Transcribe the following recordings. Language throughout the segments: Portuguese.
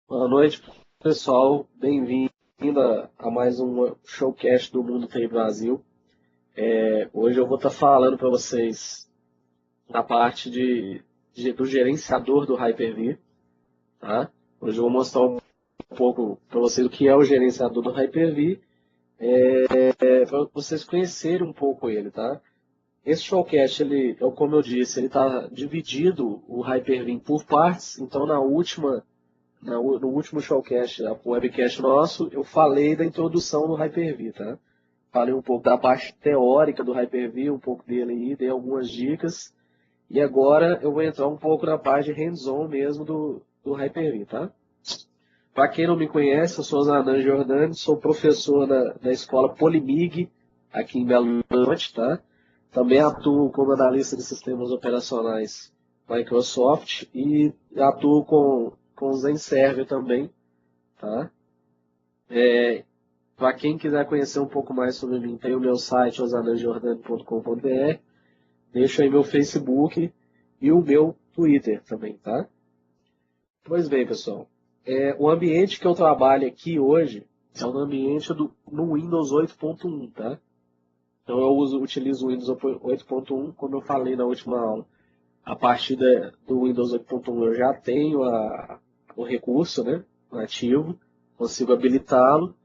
Boa noite, pessoal. Bem-vinda a mais um showcast do Mundo TI Brasil. Hoje eu vou estar falando para vocês da parte do gerenciador do Hyper-V, tá? Hoje eu vou mostrar um pouco para vocês o que é o gerenciador do Hyper-V, para vocês conhecerem um pouco ele, tá? Esse showcast, como eu disse, ele está dividido o Hyper-V por partes. Então, no último showcast, o webcast nosso, eu falei da introdução do Hyper-V, tá? Falei um pouco da parte teórica do Hyper-V, um pouco dele aí, dei algumas dicas. E agora eu vou entrar um pouco na parte hands-on mesmo do Hyper-V, tá? Para quem não me conhece, eu sou Zanan Jordani, sou professor da escola Polimig, aqui em Belo Horizonte, tá? Também atuo como analista de sistemas operacionais Microsoft e atuo com Zenserver também, tá? Para quem quiser conhecer um pouco mais sobre mim, tem o meu site osananjordani.com.br, deixo aí meu Facebook e o meu Twitter também, tá? Pois bem, pessoal, o ambiente que eu trabalho aqui hoje é um ambiente no Windows 8.1, tá? Então eu utilizo o Windows 8.1, como eu falei na última aula. A partir do Windows 8.1 eu já tenho o recurso, né, ativo, consigo habilitá-lo.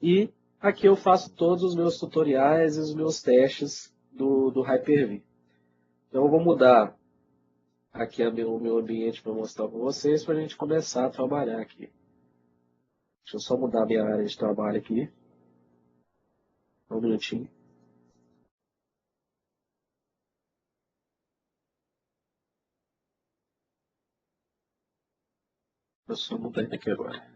E aqui eu faço todos os meus tutoriais e os meus testes do Hyper-V. Então eu vou mudar aqui o meu ambiente para mostrar para vocês, para a gente começar a trabalhar aqui. Deixa eu só mudar a minha área de trabalho aqui. Um minutinho. Eu só mudar aqui agora.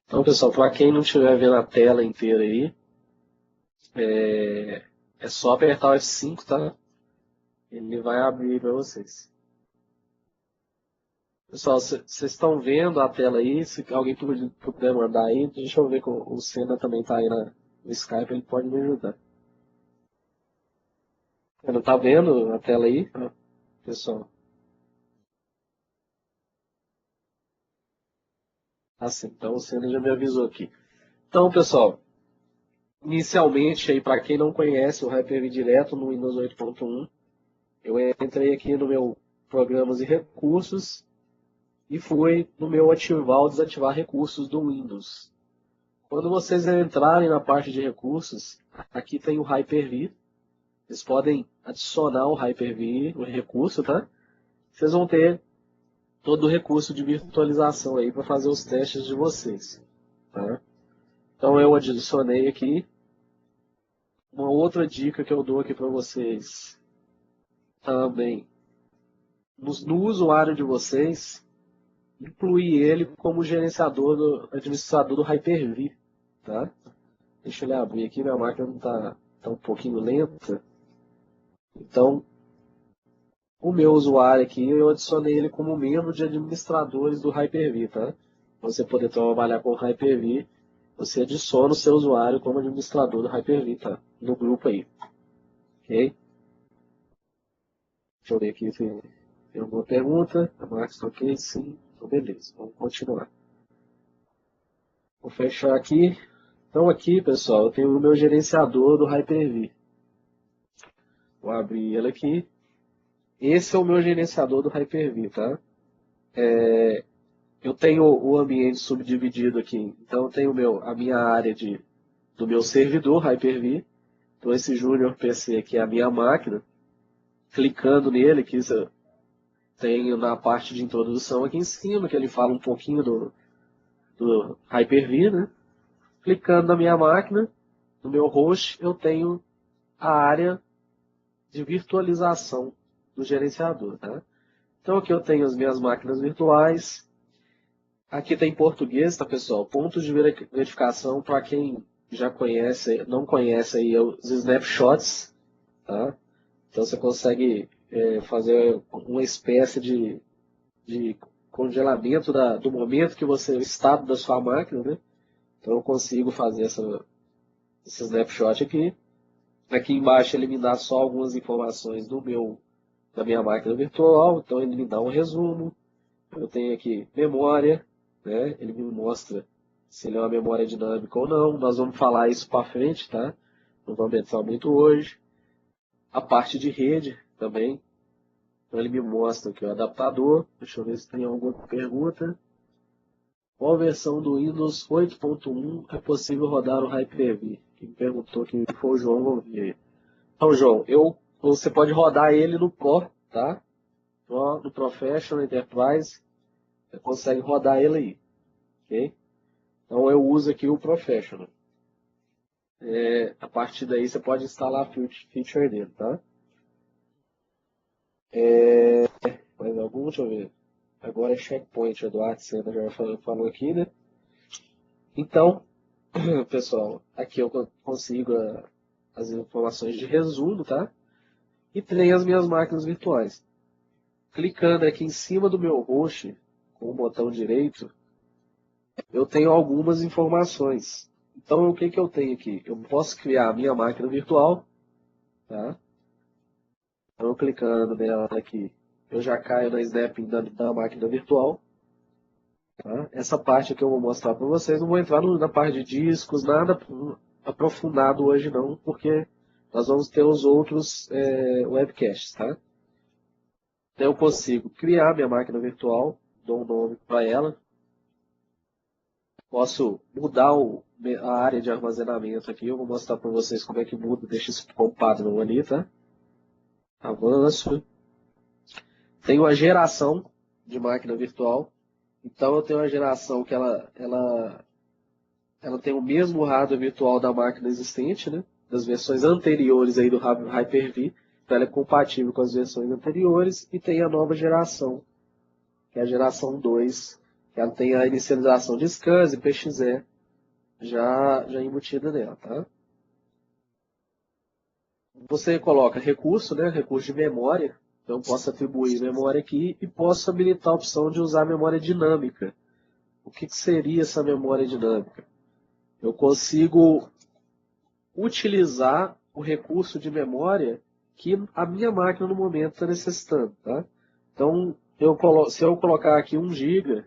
Então, pessoal, para quem não estiver vendo a tela inteira aí, é só apertar o F5, tá? Ele vai abrir para vocês. Pessoal, vocês estão vendo a tela aí? Se alguém puder mandar aí, deixa eu ver que o Senna também está aí no Skype, ele pode me ajudar. Você não está vendo a tela aí, pessoal? Assim, então o Senna já me avisou aqui. Então, pessoal, inicialmente aí para quem não conhece o Hyper-V direto no Windows 8.1, eu entrei aqui no meu programas e recursos e fui no meu ativar ou desativar recursos do Windows. Quando vocês entrarem na parte de recursos, aqui tem o Hyper-V. Vocês podem adicionar o Hyper-V, o recurso, tá? Vocês vão ter todo o recurso de virtualização aí para fazer os testes de vocês, tá? Então eu adicionei aqui. Uma outra dica que eu dou aqui para vocês também, no usuário de vocês, incluir ele como administrador do Hyper-V, tá? Deixa ele abrir aqui, minha máquina não tá um pouquinho lenta. Então, o meu usuário aqui, eu adicionei ele como membro de administradores do Hyper-V, tá? Para você poder trabalhar com o Hyper-V, você adiciona o seu usuário como administrador do Hyper-V, tá? No grupo aí, ok? Deixa eu ver aqui se tem alguma pergunta. A Marcos, tá ok? Sim. Então, beleza. Vamos continuar. Vou fechar aqui. Então, aqui, pessoal, eu tenho o meu gerenciador do Hyper-V. Vou abrir ele aqui. Esse é o meu gerenciador do Hyper-V, tá? Eu tenho o ambiente subdividido aqui. Então, eu tenho a minha área do meu servidor Hyper-V. Então, esse Junior PC aqui é a minha máquina. Clicando nele, que isso tem na parte de introdução aqui em cima, que ele fala um pouquinho do Hyper-V, né? Clicando na minha máquina, no meu host, eu tenho a área de virtualização do gerenciador, tá? Então, aqui eu tenho as minhas máquinas virtuais. Aqui tem português, tá, pessoal? Pontos de verificação para quem já conhece, não conhece aí os snapshots, tá? Então você consegue fazer uma espécie de congelamento do momento que o estado da sua máquina, né? Então eu consigo fazer esse snapshot aqui. Aqui embaixo ele me dá só algumas informações do meu da minha máquina virtual, então ele me dá um resumo. Eu tenho aqui memória, né? Ele me mostra se ele é uma memória dinâmica ou não. Nós vamos falar isso para frente, tá? Não vamos entrar muito hoje. A parte de rede também. Então ele me mostra aqui o adaptador. Deixa eu ver se tem alguma pergunta. Qual versão do Windows 8.1 é possível rodar o Hyper-V? Quem perguntou que foi o João, vamos ver aí. Então, João, você pode rodar ele no Pro, tá? No Professional, Enterprise, você consegue rodar ele aí, ok? Então eu uso aqui o Professional. A partir daí você pode instalar a feature dele, tá? Mais algum? Deixa eu ver. Agora é Checkpoint, Eduardo Sena já falou aqui, né? Então, pessoal, aqui eu consigo as informações de resumo, tá? E tem as minhas máquinas virtuais. Clicando aqui em cima do meu host, com o botão direito, eu tenho algumas informações. Então, o que eu tenho aqui? Eu posso criar a minha máquina virtual, tá? Então, clicando nela aqui, eu já caio na snapping da máquina virtual. Tá? Essa parte que eu vou mostrar para vocês, não vou entrar na parte de discos, nada aprofundado hoje não, porque nós vamos ter os outros webcasts, tá? Então eu consigo criar minha máquina virtual, dou um nome para ela, posso mudar a área de armazenamento aqui, eu vou mostrar para vocês como é que muda, deixa isso como padrão ali, tá? Avanço. Tenho a geração de máquina virtual, então eu tenho uma geração que ela tem o mesmo hardware virtual da máquina existente, né? Das versões anteriores aí do Hyper-V, então ela é compatível com as versões anteriores, e tem a nova geração, que é a geração 2, que ela tem a inicialização de scans e PXE já embutida nela, tá? Você coloca recurso, né? Recurso de memória, então eu posso atribuir memória aqui e posso habilitar a opção de usar memória dinâmica. O que seria essa memória dinâmica? Eu consigo utilizar o recurso de memória que a minha máquina no momento está necessitando, tá? Então, se eu colocar aqui 1 GB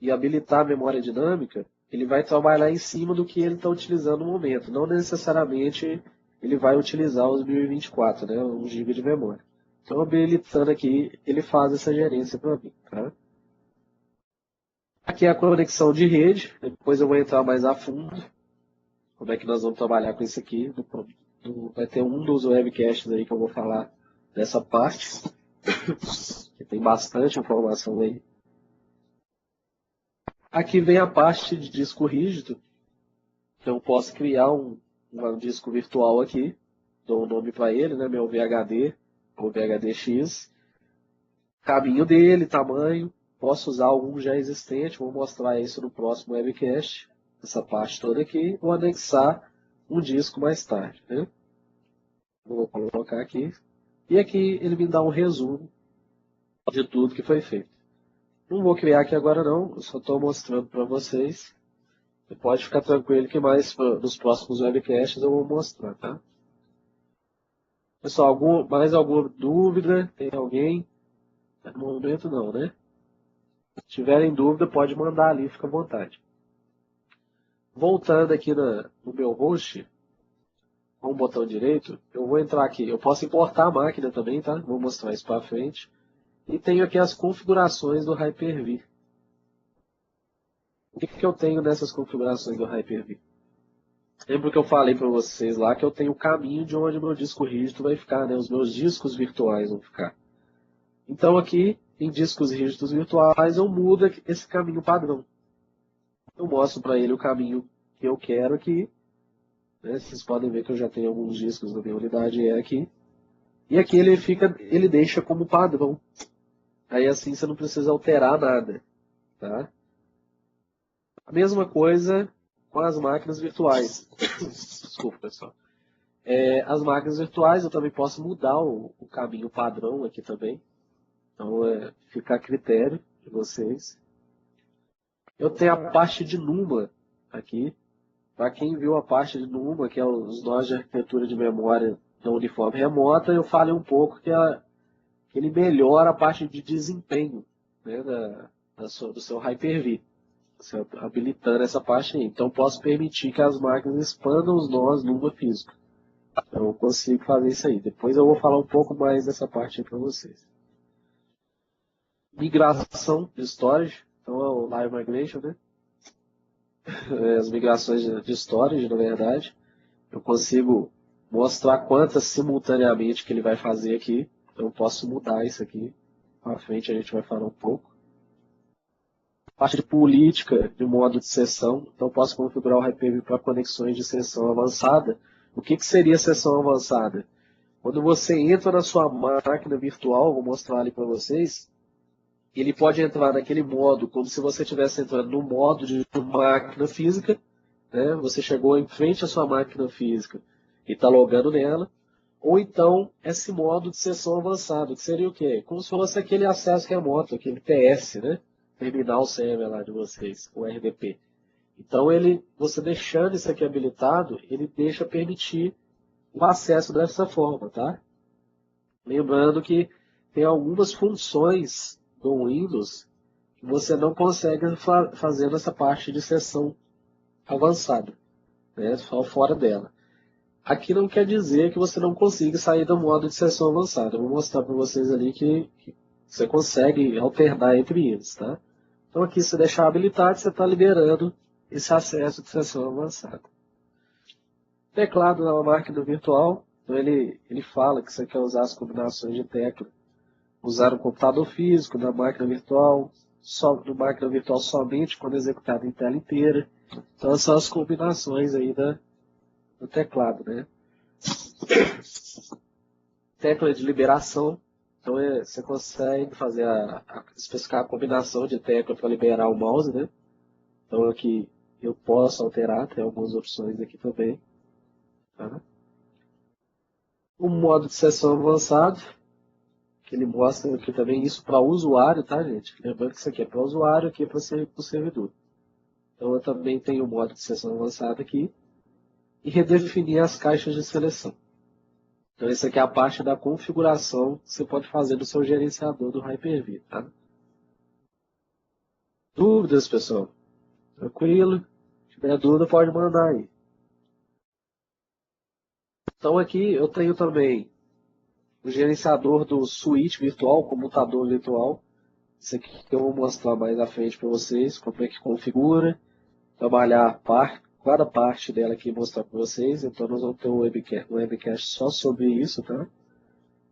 e habilitar a memória dinâmica, ele vai trabalhar em cima do que ele está utilizando no momento. Não necessariamente ele vai utilizar os 1024, né? 1 GB de memória. Então, habilitando aqui, ele faz essa gerência para mim, tá? Aqui é a conexão de rede, depois eu vou entrar mais a fundo. Como é que nós vamos trabalhar com isso aqui? Vai ter um dos webcasts aí que eu vou falar dessa parte, que tem bastante informação aí. Aqui vem a parte de disco rígido, então eu posso criar um disco virtual aqui, dou um nome para ele, né, meu VHD ou VHDX, caminho dele, tamanho, posso usar algum já existente, vou mostrar isso no próximo webcast, essa parte toda aqui, vou anexar um disco mais tarde, né? Vou colocar aqui. E aqui ele me dá um resumo de tudo que foi feito. Não vou criar aqui agora não, eu só estou mostrando para vocês. Você pode ficar tranquilo que nos próximos webcasts eu vou mostrar, tá? Pessoal, mais alguma dúvida? Tem alguém? No momento não, né? Se tiverem dúvida, pode mandar ali, fica à vontade. Voltando aqui no meu host, com o botão direito, eu vou entrar aqui. Eu posso importar a máquina também, tá? Vou mostrar isso para frente. E tenho aqui as configurações do Hyper-V. O que eu tenho nessas configurações do Hyper-V? Lembra que eu falei para vocês lá que eu tenho o caminho de onde o meu disco rígido vai ficar, né? Os meus discos virtuais vão ficar. Então aqui, em discos rígidos virtuais, eu mudo esse caminho padrão. Eu mostro para ele o caminho que eu quero aqui. Né? Vocês podem ver que eu já tenho alguns discos na minha unidade aqui. E aqui ele deixa como padrão. Aí assim você não precisa alterar nada, tá? A mesma coisa com as máquinas virtuais. Desculpa, pessoal. As máquinas virtuais eu também posso mudar o caminho padrão aqui também. Então fica a critério de vocês. Eu tenho a parte de NUMA aqui. Para quem viu a parte de NUMA, que é os nós de arquitetura de memória da uniforme remota, eu falei um pouco que que ele melhora a parte de desempenho, né, do seu Hyper-V. Você habilitando essa parte aí. Então, posso permitir que as máquinas expandam os nós Lua físico. Então, eu consigo fazer isso aí. Depois eu vou falar um pouco mais dessa parte aí para vocês. Migração de storage. Então, é o Live Migration, né? As migrações de storage, na verdade. Eu consigo mostrar quantas simultaneamente que ele vai fazer aqui. Então, eu posso mudar isso aqui. Para frente a gente vai falar um pouco. Parte de política de modo de sessão. Então, posso configurar o Hyper-V para conexões de sessão avançada. O que seria sessão avançada? Quando você entra na sua máquina virtual, vou mostrar ali para vocês, ele pode entrar naquele modo, como se você estivesse entrando no modo de máquina física, né? Você chegou em frente à sua máquina física e está logando nela, ou então esse modo de sessão avançado, que seria o quê? Como se fosse aquele acesso remoto, aquele TS, né? Terminal server lá de vocês, o RDP. Então, você deixando isso aqui habilitado, ele deixa permitir o acesso dessa forma, tá? Lembrando que tem algumas funções do Windows que você não consegue fazer nessa parte de sessão avançada, né? Só fora dela. Aqui não quer dizer que você não consiga sair do modo de sessão avançada. Eu vou mostrar para vocês ali que você consegue alternar entre eles, tá? Então aqui, se deixar habilitado, você está liberando esse acesso de sessão avançada. Teclado na máquina virtual, então ele fala que você quer usar as combinações de tecla. Usar um computador físico na máquina virtual, no máquina virtual somente quando executado em tela inteira. Então essas são as combinações aí do teclado, né? Tecla de liberação. Então você consegue fazer especificar a combinação de tecla para liberar o mouse, né? Então aqui eu posso alterar, tem algumas opções aqui também. Tá? O modo de sessão avançado, que ele mostra aqui também isso para o usuário, tá, gente? Lembrando que isso aqui é para o usuário, aqui é para o servidor. Então eu também tenho o modo de sessão avançado aqui. E redefinir as caixas de seleção. Então, essa aqui é a parte da configuração que você pode fazer no seu gerenciador do Hyper-V, tá? Dúvidas, pessoal? Tranquilo? Se tiver dúvida, pode mandar aí. Então, aqui eu tenho também o gerenciador do switch virtual, computador virtual. Isso aqui que eu vou mostrar mais à frente para vocês, como é que configura. Trabalhar cada parte dela aqui e mostrar para vocês. Então, nós vamos ter um webcast só sobre isso, tá?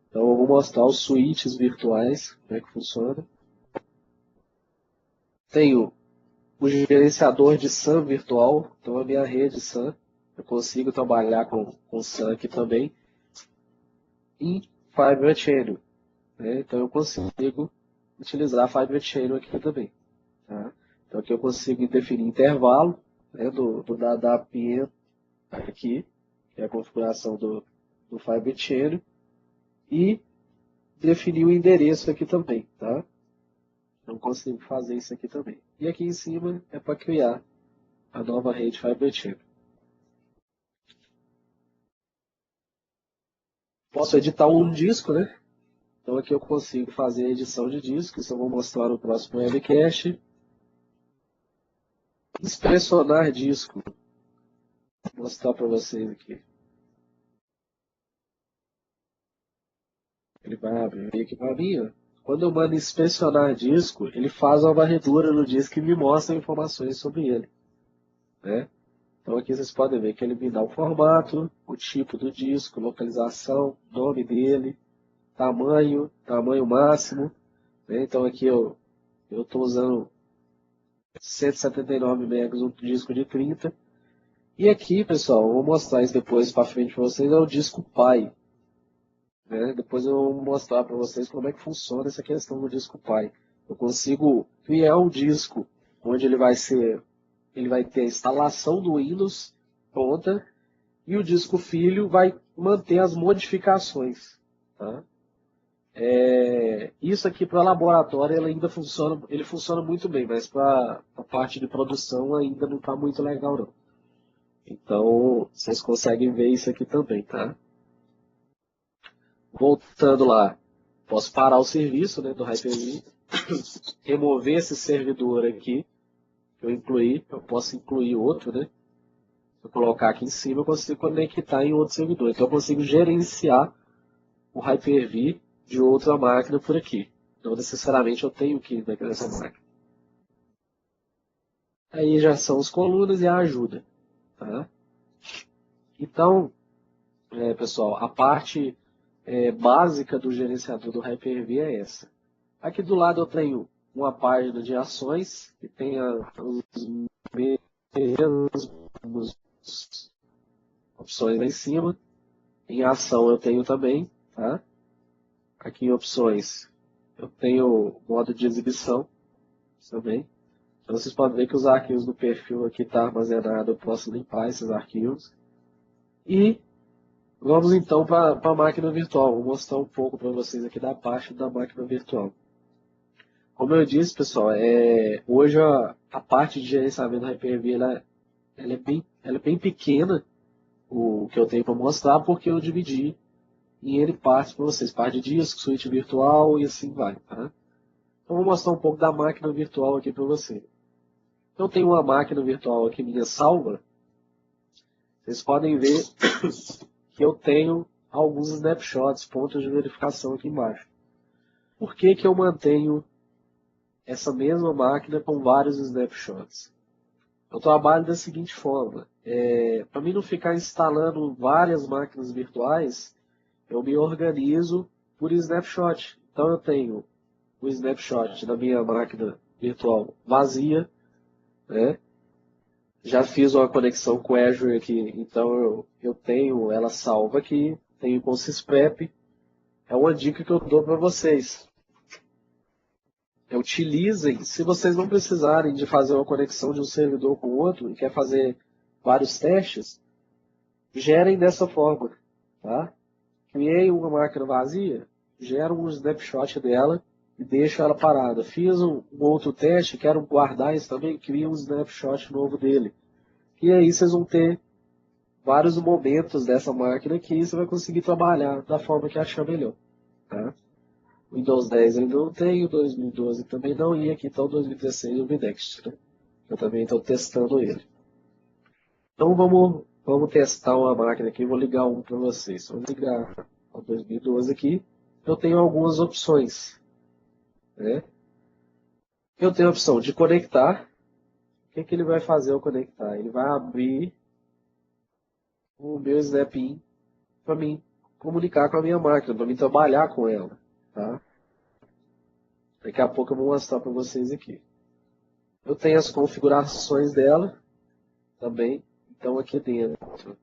Então, eu vou mostrar os switches virtuais, como é que funciona. Tenho o gerenciador de SAN virtual, então a minha rede SAN, eu consigo trabalhar com SAN aqui também. E Fibre Channel, né? Então eu consigo utilizar Fibre Channel aqui também. Tá? Então aqui eu consigo definir intervalo, né, da APN aqui, que é a configuração do Fibre Channel, e definir o endereço aqui também, tá? Então consigo fazer isso aqui também. E aqui em cima é para criar a nova rede Fibre Channel. Posso editar um disco, né? Então aqui eu consigo fazer a edição de disco, isso eu vou mostrar no próximo webcast. Inspecionar disco. Vou mostrar para vocês aqui. Ele vai abrir aqui para mim, ó. Quando eu mando inspecionar disco, ele faz uma varredura no disco e me mostra informações sobre ele, né? Então aqui vocês podem ver que ele me dá o formato, o tipo do disco, localização, nome dele, tamanho máximo, né? Então aqui eu estou usando 179 MB um disco de 30. E aqui, pessoal, eu vou mostrar isso depois para frente para vocês, é o disco Pi. Né? Depois eu vou mostrar para vocês como é que funciona essa questão do disco Pi. Eu consigo criar um disco onde ele vai ter a instalação do Windows pronta e o disco filho vai manter as modificações. Tá? Isso aqui para laboratório ele funciona muito bem, mas para a parte de produção ainda não está muito legal não. Então vocês conseguem ver isso aqui também, tá? Voltando lá. Posso parar o serviço, né, do Hyper-V, remover esse servidor aqui que eu incluí. Eu posso incluir outro, né? Se eu colocar aqui em cima, eu consigo conectar em outro servidor. Então eu consigo gerenciar o Hyper-V de outra máquina por aqui. Não necessariamente eu tenho que ir nessa máquina. Aí já são as colunas e a ajuda. Tá? Então, pessoal, a parte básica do gerenciador do Hyper-V é essa. Aqui do lado eu tenho uma página de ações, que tem os mesmos opções lá em cima. Em ação eu tenho também, tá? Aqui em opções eu tenho modo de exibição também. Então vocês podem ver que os arquivos do perfil aqui estão armazenados, eu posso limpar esses arquivos. E vamos então para a máquina virtual. Vou mostrar um pouco para vocês aqui da parte da máquina virtual. Como eu disse, pessoal, hoje a parte de gerenciamento do Hyper-V ela é bem pequena, o que eu tenho para mostrar, porque eu dividi em N partes para vocês. Parte de disco, suíte virtual e assim vai. Tá? Então vou mostrar um pouco da máquina virtual aqui para você. Eu tenho uma máquina virtual aqui minha salva. Vocês podem ver que eu tenho alguns snapshots, pontos de verificação aqui embaixo. Por que que eu mantenho essa mesma máquina com vários snapshots? Eu trabalho da seguinte forma. Para mim não ficar instalando várias máquinas virtuais, eu me organizo por snapshot. Então eu tenho o snapshot da minha máquina virtual vazia, né? Já fiz uma conexão com o Azure aqui, então eu tenho ela salva aqui, tenho com o Sysprep. É uma dica que eu dou para vocês. Utilizem, se vocês não precisarem de fazer uma conexão de um servidor com o outro e quer fazer vários testes, gerem dessa forma. Tá? Criei uma máquina vazia, gero um snapshot dela e deixo ela parada. Fiz um outro teste, quero guardar isso também, crio um snapshot novo dele. E aí vocês vão ter vários momentos dessa máquina que você vai conseguir trabalhar da forma que achar melhor. Tá? O Windows 10 ainda não tem, o 2012 também não, e aqui está o 2016 e o Next. Né? Eu também estou testando ele. Então vamos testar uma máquina aqui, vou ligar um para vocês. Vou ligar o 2012 aqui. Eu tenho algumas opções. Né? Eu tenho a opção de conectar. O que ele vai fazer ao conectar? Ele vai abrir o meu Snap-in para mim comunicar com a minha máquina, para mim trabalhar com ela. Tá? Daqui a pouco eu vou mostrar para vocês aqui. Eu tenho as configurações dela também. Então aqui dentro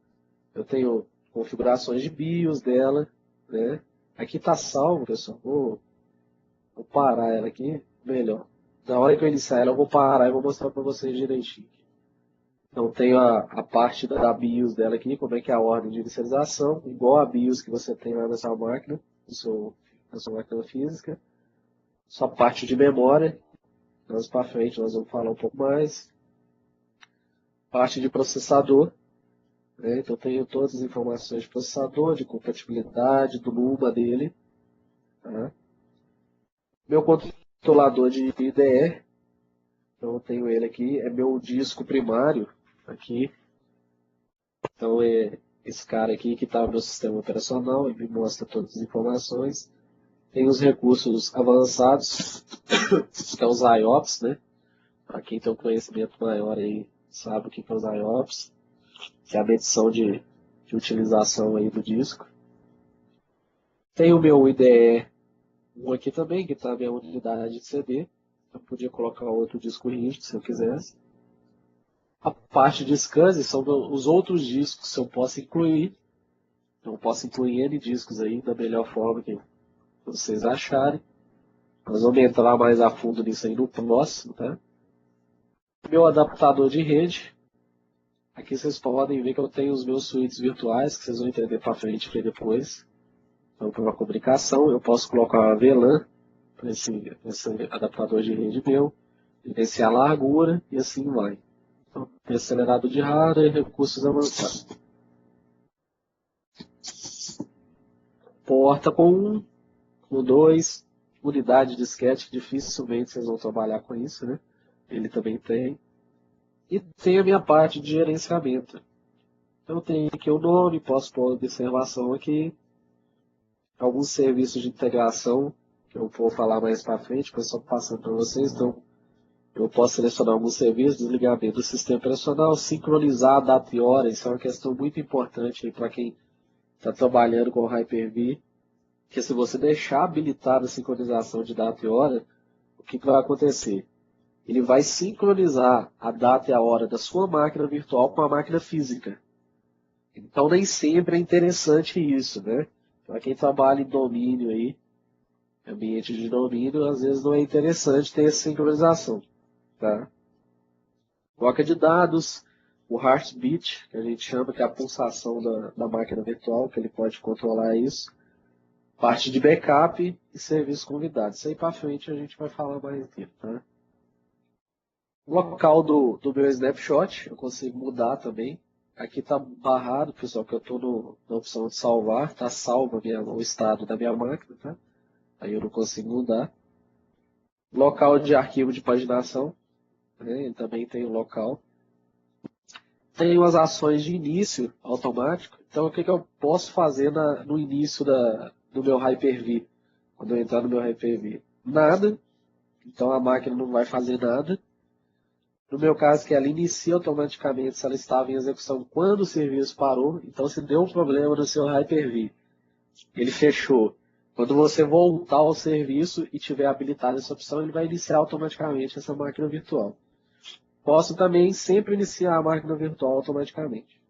eu tenho configurações de BIOS dela. Né? Aqui está salvo, pessoal. Vou parar ela aqui melhor. Na hora que eu iniciar ela eu vou parar e vou mostrar para vocês direitinho. Então tenho a parte da BIOS dela aqui, como é que é a ordem de inicialização, igual a BIOS que você tem lá na sua máquina, na sua máquina física. Só parte de memória, mais para frente nós vamos falar um pouco mais. Parte de processador, né? Então tenho todas as informações de processador, de compatibilidade, do NUMA dele. Tá? Meu controlador de IDE, então eu tenho ele aqui, é meu disco primário aqui. Então é esse cara aqui que está no meu sistema operacional, ele me mostra todas as informações. Tem os recursos avançados, que é os IOPS, né? Para quem tem um conhecimento maior aí, sabe o que é os IOPS, que é a medição de utilização aí do disco. Tem o meu IDE 1 aqui também, que está a minha unidade de CD. Eu podia colocar outro disco rígido se eu quisesse. A parte de SCSI são os outros discos que eu posso incluir. Eu posso incluir N discos aí da melhor forma que vocês acharem. Nós vamos entrar mais a fundo nisso aí no próximo, tá? Meu adaptador de rede. Aqui vocês podem ver que eu tenho os meus switches virtuais, que vocês vão entender para frente e depois. Então, para uma comunicação, eu posso colocar uma VLAN para esse adaptador de rede meu, gerenciar a largura e assim vai. Então, tem acelerador de hardware e recursos avançados. Porta com O 2, unidade de disquete, dificilmente vocês vão trabalhar com isso, né? Ele também tem. E tem a minha parte de gerenciamento. Então eu tenho aqui o nome, posso pôr observação aqui, alguns serviços de integração, que eu vou falar mais para frente, mas só passando para vocês. Então, eu posso selecionar alguns serviços, desligamento do sistema operacional, sincronizar a data e hora, isso é uma questão muito importante para quem está trabalhando com o Hyper-V, que se você deixar habilitada a sincronização de data e hora, o que vai acontecer? Ele vai sincronizar a data e a hora da sua máquina virtual com a máquina física. Então, nem sempre é interessante isso, né? Para quem trabalha em domínio aí, ambiente de domínio, às vezes não é interessante ter essa sincronização, tá? Bloco de dados, o heartbeat, que a gente chama que é a pulsação da máquina virtual, que ele pode controlar isso. Parte de backup e serviço convidado. Isso aí para frente a gente vai falar mais tempo, tá? O local do meu snapshot, eu consigo mudar também. Aqui está barrado, pessoal, que eu estou na opção de salvar, está salvo o estado da minha máquina, tá? Aí eu não consigo mudar. Local de arquivo de paginação, né? Ele também tem o local. Tem as ações de início automático. Então, o que eu posso fazer no início do meu Hyper-V? Quando eu entrar no meu Hyper-V? Nada. Então, a máquina não vai fazer nada. No meu caso, que ela inicia automaticamente se ela estava em execução quando o serviço parou. Então, se deu um problema no seu Hyper-V, ele fechou. Quando você voltar ao serviço e tiver habilitada essa opção, ele vai iniciar automaticamente essa máquina virtual. Posso também sempre iniciar a máquina virtual automaticamente.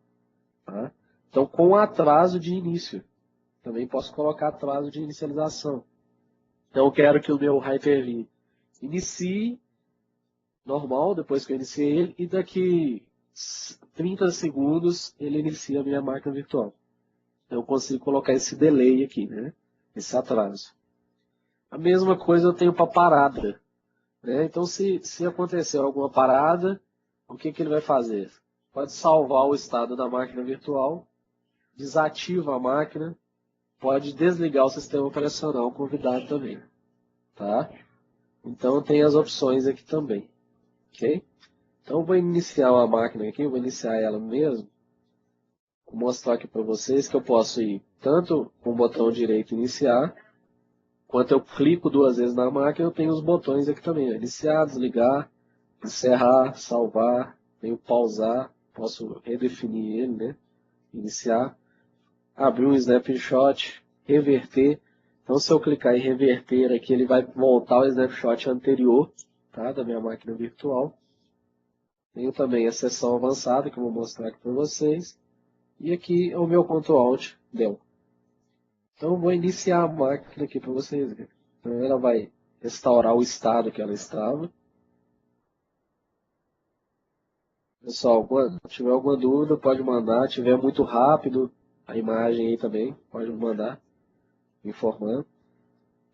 Tá? Então, com atraso de início. Também posso colocar atraso de inicialização. Então, eu quero que o meu Hyper-V inicie normal, depois que eu iniciei ele, e daqui 30 segundos ele inicia a minha máquina virtual. Então, eu consigo colocar esse delay aqui, né? Esse atraso. A mesma coisa eu tenho para parada. Né? Então, se acontecer alguma parada, o que ele vai fazer? Pode salvar o estado da máquina virtual, desativa a máquina, pode desligar o sistema operacional convidado também. Tá? Então, tem as opções aqui também. Ok? Então, eu vou iniciar uma máquina aqui, eu vou iniciar ela mesmo. Vou mostrar aqui para vocês que eu posso ir tanto com o botão direito iniciar, quanto eu clico duas vezes na máquina, eu tenho os botões aqui também. Iniciar, desligar, encerrar, salvar, tenho pausar, posso redefinir ele, né? Iniciar, abrir um snapshot, reverter. Então, se eu clicar em reverter aqui, ele vai voltar ao snapshot anterior, tá? Da minha máquina virtual. Tenho também a seção avançada, que eu vou mostrar aqui para vocês. E aqui é o meu Ctrl Alt Del. Então, eu vou iniciar a máquina aqui para vocês verem. Então, ela vai restaurar o estado que ela estava. Pessoal, se tiver alguma dúvida, pode mandar. Se tiver muito rápido, a imagem aí também, pode mandar, informando.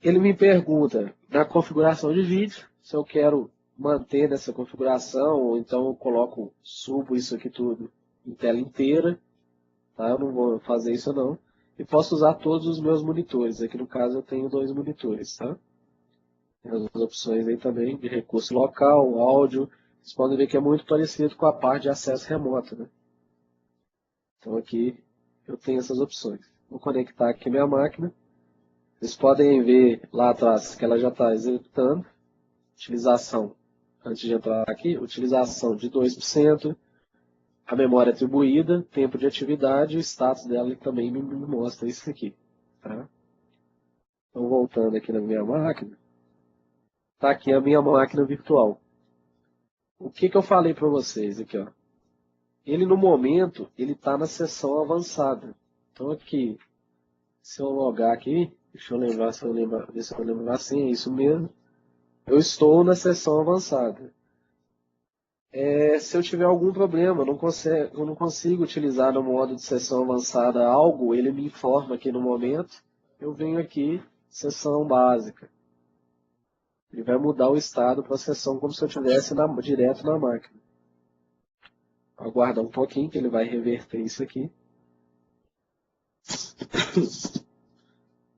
Ele me pergunta, na configuração de vídeo, se eu quero manter nessa configuração, ou então eu coloco, subo isso aqui tudo em tela inteira. Tá? Eu não vou fazer isso não. E posso usar todos os meus monitores. Aqui no caso eu tenho 2 monitores. Tá? Tem as opções aí também de recurso local, áudio. Vocês podem ver que é muito parecido com a parte de acesso remoto. Né? Então aqui eu tenho essas opções. Vou conectar aqui minha máquina. Vocês podem ver lá atrás que ela já está executando. Utilização, antes de entrar aqui, utilização de 2%. A memória atribuída, tempo de atividade e o status dela também me mostra isso aqui. Tá? Então, voltando aqui na minha máquina, está aqui a minha máquina virtual. O que eu falei para vocês aqui? Ó? Ele, no momento, ele está na seção avançada. Então, aqui, se eu logar aqui, deixa eu lembrar, ver se eu lembro assim, é isso mesmo. Eu estou na seção avançada. Se eu tiver algum problema, eu não consigo utilizar no modo de sessão avançada algo, ele me informa aqui no momento, eu venho aqui, sessão básica. Ele vai mudar o estado para a sessão como se eu estivesse direto na máquina. Aguardar um pouquinho que ele vai reverter isso aqui.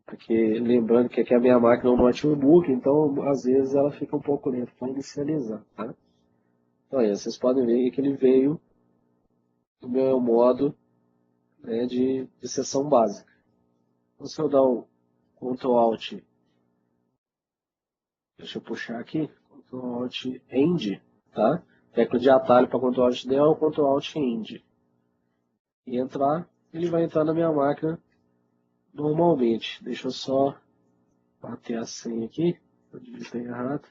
Porque lembrando que aqui a minha máquina é um notebook, então às vezes ela fica um pouco lenta para inicializar, tá? Então aí, vocês podem ver que ele veio no meu modo, né, de sessão básica. Então, se eu dar um Ctrl Alt, deixa eu puxar aqui, Ctrl Alt End, tá? Tecla de atalho para Ctrl Alt D é o Ctrl Alt End. E entrar, ele vai entrar na minha máquina normalmente. Deixa eu só bater a senha aqui, eu digitei errado.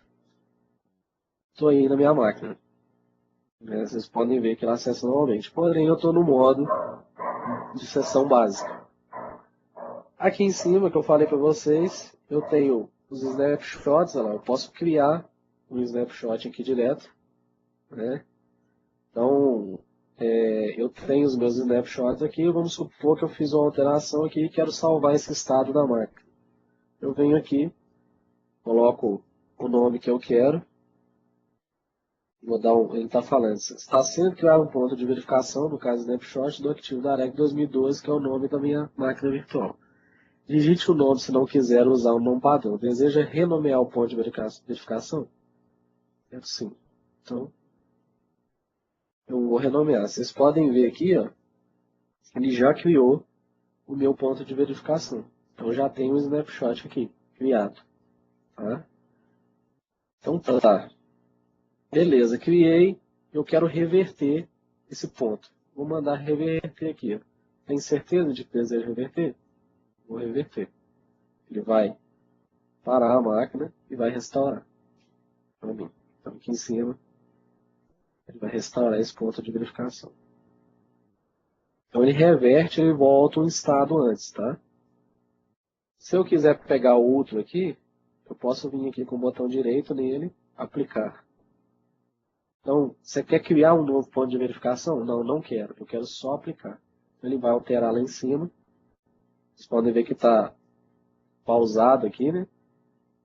Estou aí na minha máquina. Né? Vocês podem ver que ela acessa normalmente. Porém, eu estou no modo de sessão básica. Aqui em cima, que eu falei para vocês, eu tenho os snapshots. Olha lá, eu posso criar um snapshot aqui direto. Né? Então, eu tenho os meus snapshots aqui. Vamos supor que eu fiz uma alteração aqui e quero salvar esse estado da máquina. Eu venho aqui, coloco o nome que eu quero. Vou dar ele está falando, está sendo criado um ponto de verificação, no caso Snapshot, do Active Direct 2012, que é o nome da minha máquina virtual. Digite o nome se não quiser usar o nome padrão. Deseja renomear o ponto de verificação? É sim. Então, eu vou renomear. Vocês podem ver aqui, ó, ele já criou o meu ponto de verificação. Então, já tem um Snapshot aqui, criado. Tá? Então, tá. Beleza, criei. Eu quero reverter esse ponto. Vou mandar reverter aqui. Tem certeza de que deseja reverter? Vou reverter. Ele vai parar a máquina e vai restaurar para mim. Então aqui em cima, ele vai restaurar esse ponto de verificação. Então ele reverte e volta um estado antes, tá? Se eu quiser pegar o outro aqui, eu posso vir aqui com o botão direito nele, aplicar. Então, você quer criar um novo ponto de verificação? Não, não quero. Eu quero só aplicar. Ele vai alterar lá em cima. Vocês podem ver que está pausado aqui, né?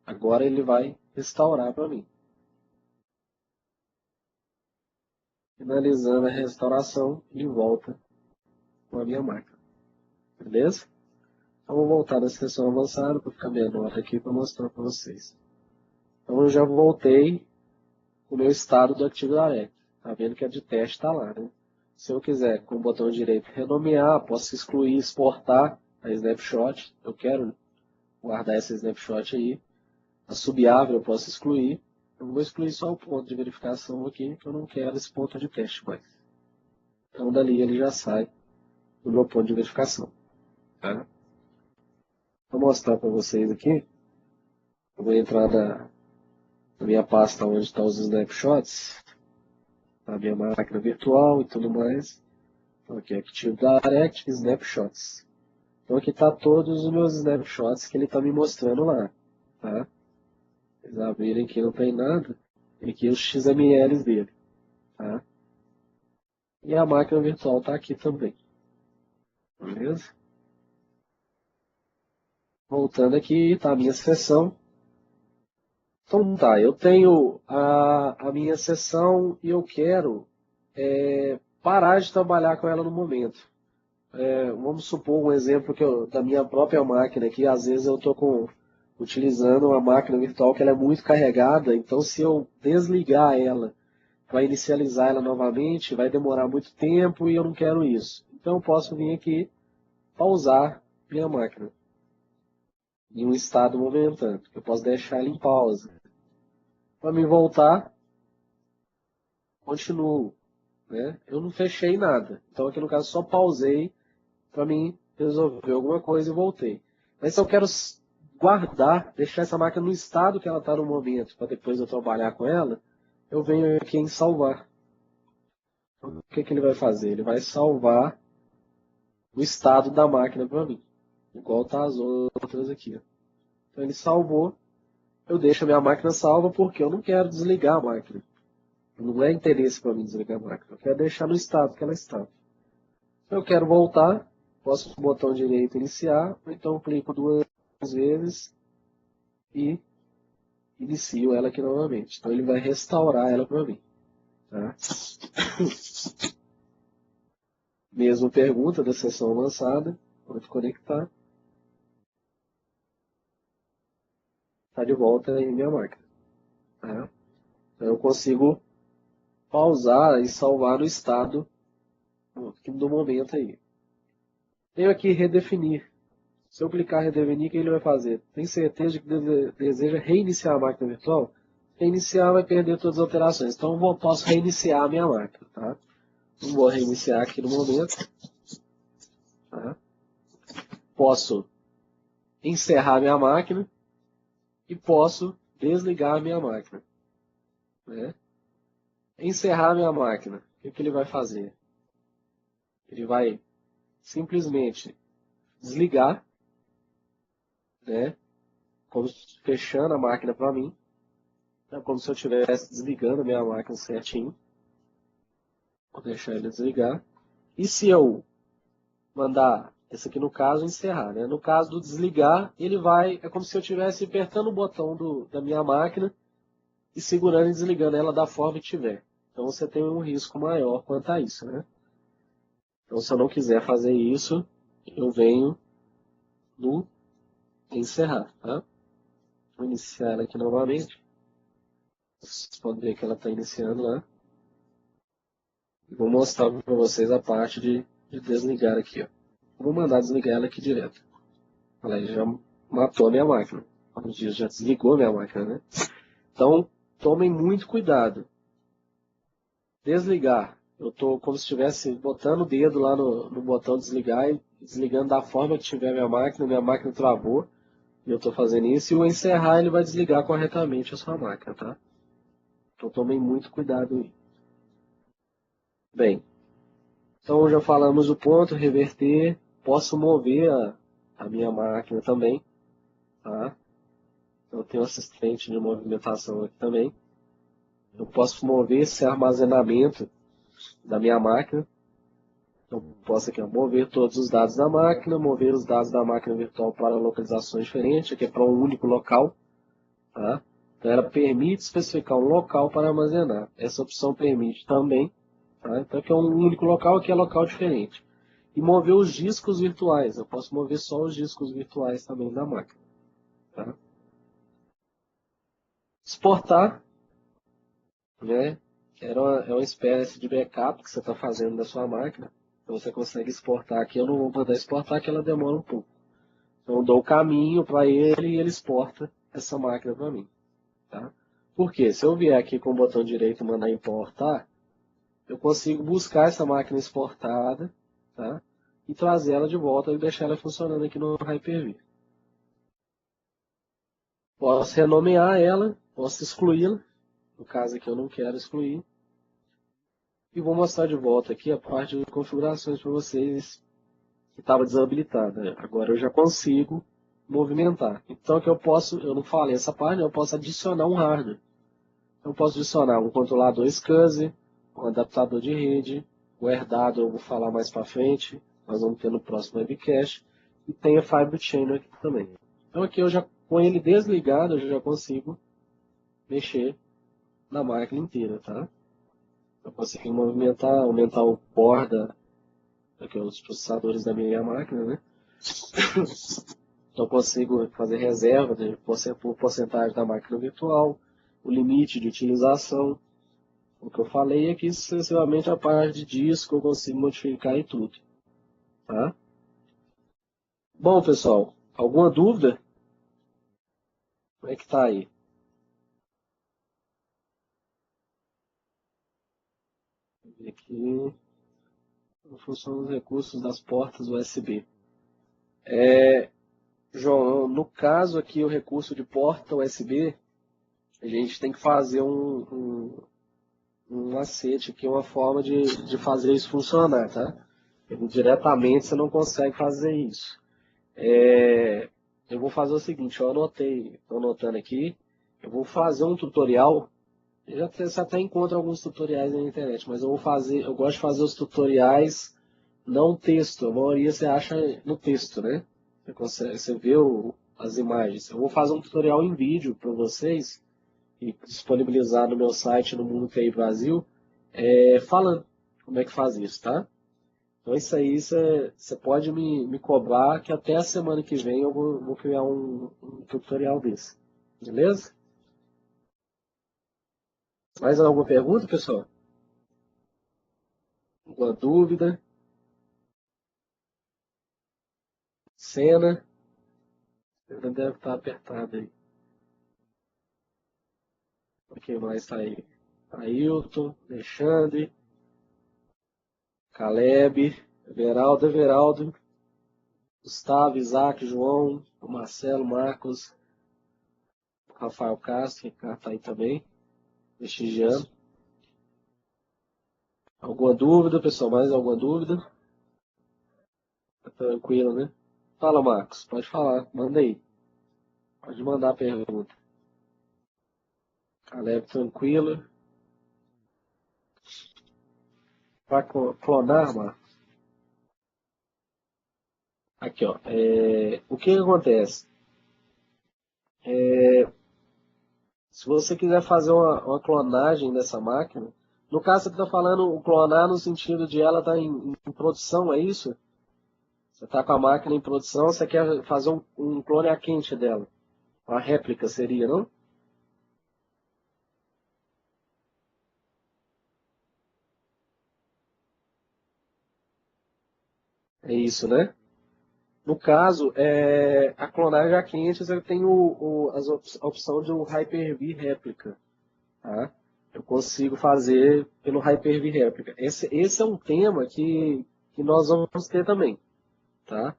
Agora ele vai restaurar para mim. Finalizando a restauração, ele volta com a minha máquina. Beleza? Então, vou voltar na sessão avançada para ficar menor aqui para mostrar para vocês. Então, eu já voltei o meu estado do Active Direct. Tá vendo que a de teste está lá, né? Se eu quiser, com o botão direito, renomear, posso excluir, exportar a snapshot. Eu quero guardar essa snapshot aí. A subárvore eu posso excluir. Eu vou excluir só o ponto de verificação aqui, que eu não quero esse ponto de teste mais. Então, dali ele já sai do meu ponto de verificação. Tá? Vou mostrar para vocês aqui. Eu vou entrar na minha pasta onde estão os snapshots, a minha máquina virtual e tudo mais. Então, aqui, Active Direct Snapshots. Então, aqui está todos os meus snapshots que ele está me mostrando lá. Tá? Vocês abrirem aqui, não tem nada. E aqui os XMLs dele. Tá? E a máquina virtual está aqui também. Beleza? Voltando aqui, está a minha sessão. Então tá, eu tenho a minha sessão e eu quero parar de trabalhar com ela no momento. Vamos supor um exemplo da minha própria máquina aqui, às vezes eu estou utilizando uma máquina virtual que ela é muito carregada, então se eu desligar ela para inicializar ela novamente, vai demorar muito tempo e eu não quero isso. Então eu posso vir aqui pausar minha máquina em um estado momentâneo. Eu posso deixar ela em pausa. Para me voltar, continuo. Né? Eu não fechei nada. Então aqui no caso só pausei para mim resolver alguma coisa e voltei. Mas se eu quero guardar, deixar essa máquina no estado que ela está no momento, para depois eu trabalhar com ela, eu venho aqui em salvar. Então, o que ele vai fazer? Ele vai salvar o estado da máquina para mim. Igual tá as outras aqui. Ó. Então ele salvou. Eu deixo a minha máquina salva porque eu não quero desligar a máquina. Não é interesse para mim desligar a máquina. Eu quero deixar no estado que ela está. Se eu quero voltar, posso com o botão direito iniciar, ou então clico duas vezes e inicio ela aqui novamente. Então ele vai restaurar ela para mim. Tá? Mesma pergunta da sessão avançada. Pode conectar. está de volta em minha máquina. Tá? Então eu consigo pausar e salvar no estado do momento aí. Tenho aqui redefinir. Se eu clicar em redefinir, o que ele vai fazer? Tem certeza de que deseja reiniciar a máquina virtual? Reiniciar vai perder todas as alterações. Então eu posso reiniciar a minha máquina. Tá? Não vou reiniciar aqui no momento. Tá? Posso encerrar minha máquina e posso desligar a minha máquina. Né? Encerrar minha máquina. O que ele vai fazer? Ele vai simplesmente desligar, né? Como fechando a máquina para mim. É como se eu estivesse desligando a minha máquina certinho. Vou deixar ele desligar. E se eu mandar, esse aqui no caso, encerrar, né? No caso do desligar, ele vai, é como se eu estivesse apertando o botão da minha máquina e segurando e desligando ela da forma que tiver. Então você tem um risco maior quanto a isso, né? Então se eu não quiser fazer isso, eu venho no encerrar, tá? Vou iniciar ela aqui novamente. Vocês podem ver que ela está iniciando lá. E vou mostrar para vocês a parte de desligar aqui, ó. Vou mandar desligar ela aqui direto. Ela já matou a minha máquina. Como diz, já desligou a minha máquina, né? Então, tomem muito cuidado. Desligar. Eu estou como se estivesse botando o dedo lá no botão desligar e desligando da forma que tiver minha máquina travou. E eu estou fazendo isso. E o encerrar, ele vai desligar corretamente a sua máquina, tá? Então, tomem muito cuidado aí. Bem, então já falamos o ponto, reverter. Posso mover a minha máquina também, tá? Eu tenho assistente de movimentação aqui também. Eu posso mover esse armazenamento da minha máquina. Eu posso aqui, ó, mover todos os dados da máquina, mover os dados da máquina virtual para localizações diferentes, aqui é para um único local. Tá? Então ela permite especificar um local para armazenar. Essa opção permite também. Tá? Então aqui é um único local, aqui é local diferente. E mover os discos virtuais. Eu posso mover só os discos virtuais também da máquina. Tá? Exportar, né? É uma espécie de backup que você está fazendo da sua máquina. Então você consegue exportar aqui. Eu não vou mandar exportar, que ela demora um pouco. Então eu dou o caminho para ele e ele exporta essa máquina para mim. Tá? Por quê? Se eu vier aqui com o botão direito e mandar importar, eu consigo buscar essa máquina exportada, tá? E trazer ela de volta e deixar ela funcionando aqui no Hyper-V. Posso renomear ela, posso excluí-la. No caso aqui eu não quero excluir. E vou mostrar de volta aqui a parte de configurações para vocês que estava desabilitada. Agora eu já consigo movimentar. Então o que eu não falei essa parte, eu posso adicionar um hardware. Eu posso adicionar um controlador SCSI, um adaptador de rede, o herdado eu vou falar mais para frente, nós vamos ter no próximo webcast, e tem a Fibre Channel aqui também. Então aqui eu já, com ele desligado, eu já consigo mexer na máquina inteira, tá? Eu consigo movimentar, aumentar o borda, aqui os processadores da minha máquina, né? Então eu consigo fazer reserva por porcentagem da máquina virtual, o limite de utilização. O que eu falei aqui, sucessivamente a parte de disco eu consigo modificar e tudo. Tá? Bom, pessoal, alguma dúvida? Como é que tá aí? Vou ver aqui como funcionam os recursos das portas USB. João, no caso aqui, o recurso de porta USB, a gente tem que fazer um macete aqui, uma forma de fazer isso funcionar, tá? Diretamente você não consegue fazer isso. Eu vou fazer o seguinte, eu anotei, estou anotando aqui, eu vou fazer um tutorial, você até encontra alguns tutoriais na internet, mas eu gosto de fazer os tutoriais não texto, a maioria você acha no texto, né? Você vê as imagens. Eu vou fazer um tutorial em vídeo para vocês e disponibilizar no meu site no Mundo TI Brasil, falando como é que faz isso, tá? Então isso aí você pode me cobrar que até a semana que vem eu vou criar um tutorial desse. Beleza? Mais alguma pergunta, pessoal? Alguma dúvida? Cena? Ainda deve estar apertado aí. O que mais tá aí? Ailton, Alexandre, Caleb, Everaldo, Gustavo, Isaac, João, Marcelo, Marcos, Rafael Castro, Ricardo tá aí também, prestigiando. Alguma dúvida, pessoal? Mais alguma dúvida? Tá tranquilo, né? Fala, Marcos. Pode falar. Manda aí. Pode mandar a pergunta. Caleb, tranquilo. Para clonar, Marcos? Aqui, ó. O que acontece? Se você quiser fazer uma clonagem dessa máquina, no caso você está falando o clonar no sentido de ela estar em produção, é isso? Você está com a máquina em produção, você quer fazer um clone a quente dela. Uma réplica seria, não? É isso, né? No caso, a clonagem a quente, você tem a opção de um Hyper-V réplica. Tá? Eu consigo fazer pelo Hyper-V réplica. Esse é um tema que nós vamos ter também. Tá?